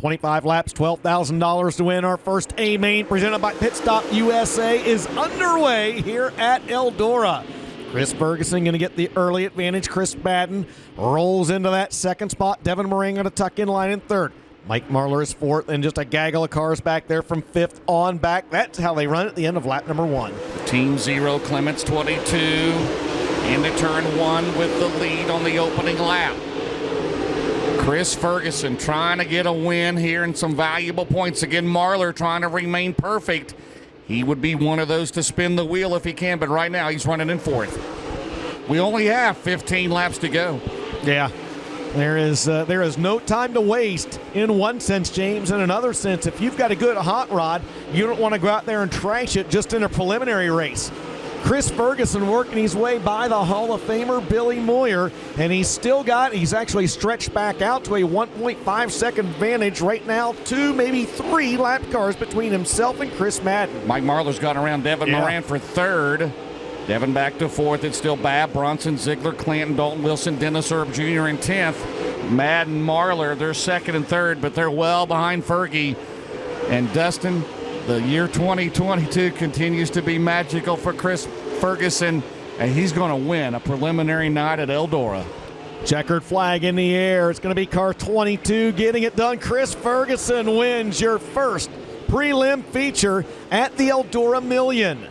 25 laps, $12,000 to win. Our first A main presented by Pit Stop USA is underway here at Eldora. Chris Ferguson going to get the early advantage. Chris Madden rolls into that second spot. Devin Moran going to tuck in line in third. Mike Marlar is fourth, and just a gaggle of cars back there from fifth on back. That's how they run at the end of lap number 1. Team 0, Clements 22, into turn 1 with the lead on the opening lap. Chris Ferguson trying to get a win here and some valuable points. Again, Marlar trying to remain perfect. He would be one of those to spin the wheel if he can, but right now he's running in fourth. We only have 15 laps to go. Yeah. There is no time to waste in one sense, James. In another sense, if you've got a good hot rod, you don't want to go out there and trash it just in a preliminary race. Chris Ferguson working his way by the Hall of Famer Billy Moyer, and he's actually stretched back out to a 1.5 second advantage right now, 2, maybe 3 lap cars between himself and Chris Madden. Mike Marlar's got around Devin Moran for third. Devin back to fourth. It's still Babb, Bronson, Ziegler, Clanton, Dalton, Wilson, Dennis Erb Jr. in 10th. Madden, Marlar, they're second and third, but they're well behind Fergie. And Dustin, the year 2022 continues to be magical for Chris Ferguson, and he's going to win a preliminary night at Eldora. Checkered flag in the air. It's going to be car 22 getting it done. Chris Ferguson wins your first prelim feature at the Eldora Million.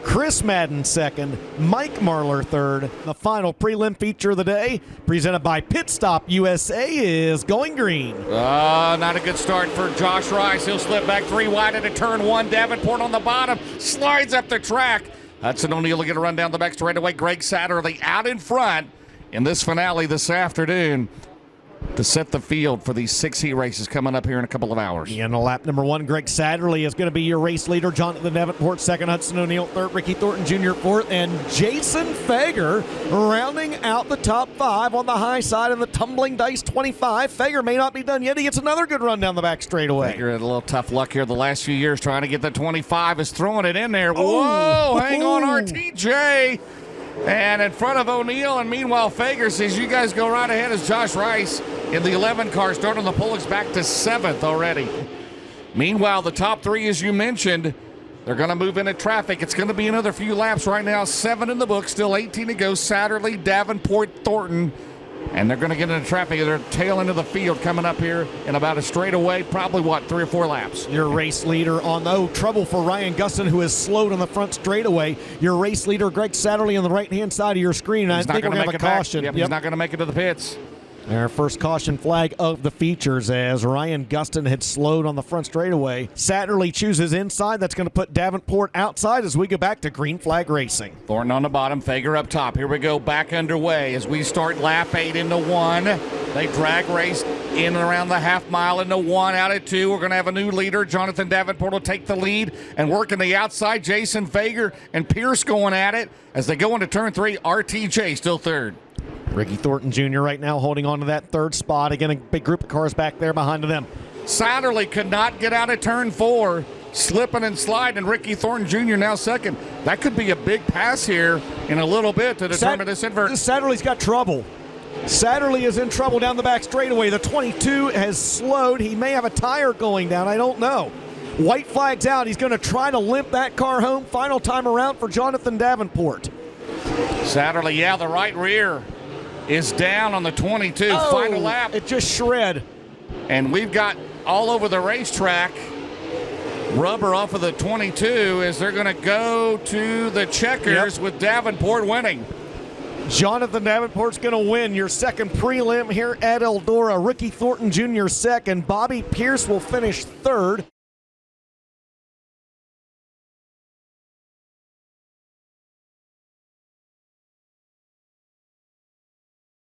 Chris Madden second, Mike Marlar third. The final prelim feature of the day, presented by Pit Stop USA, is going green. Not a good start for Josh Rice. He'll slip back 3 wide into turn 1. Davenport on the bottom, slides up the track. Hudson O'Neill will get a run down the back straightaway. Greg Satterley out in front in this finale this afternoon to set the field for these 6 heat races coming up here in a couple of hours. In lap number 1, Greg Satterley is going to be your race leader. Jonathan Davenport second, Hudson O'Neill third, Ricky Thornton Jr. fourth, and Jason Fager rounding out the top 5 on the high side in the tumbling dice 25. Fager may not be done yet. He gets another good run down the back straightaway. Fager had a little tough luck here the last few years trying to get the 25. Is throwing it in there. Whoa, hang on, RTJ. And in front of O'Neill, and meanwhile Fager says, you guys go right ahead as Josh Rice in the 11 car starting the pole is back to 7th already. Meanwhile, the top 3, as you mentioned, they're going to move into traffic. It's going to be another few laps right now. 7 in the book, still 18 to go. Satterley, Davenport, Thornton, and they're going to get into traffic. They're tail end of the field coming up here in about a straightaway, probably, 3 or 4 laps. Your race leader on, trouble for Ryan Gustin, who is slowed on the front straightaway. Your race leader, Greg Satterley, on the right-hand side of your screen. I think we're going to have a caution. Yep, he's not going to make it to the pits. Our first caution flag of the features as Ryan Gustin had slowed on the front straightaway. Satterley chooses inside. That's going to put Davenport outside as we go back to green flag racing. Thornton on the bottom, Fager up top. Here we go, back underway as we start lap 8 into 1. They drag race in and around the half mile into 1, out at 2. We're going to have a new leader. Jonathan Davenport will take the lead and working the outside. Jason Fager and Pierce going at it as they go into turn 3. RTJ still third. Ricky Thornton Jr. right now holding on to that third spot. Again, a big group of cars back there behind them. Satterley could not get out of turn 4, slipping and sliding, and Ricky Thornton Jr. now second. That could be a big pass here in a little bit to determine this invert. Satterley's got trouble. Satterley is in trouble down the back straightaway. The 22 has slowed. He may have a tire going down. I don't know. White flag's out. He's going to try to limp that car home. Final time around for Jonathan Davenport. Satterley, the right rear is down on the 22. Final lap. It just shred. And we've got all over the racetrack rubber off of the 22 as they're going to go to the checkers with Davenport winning. Jonathan Davenport's going to win your second prelim here at Eldora. Ricky Thornton Jr. second. Bobby Pierce will finish third.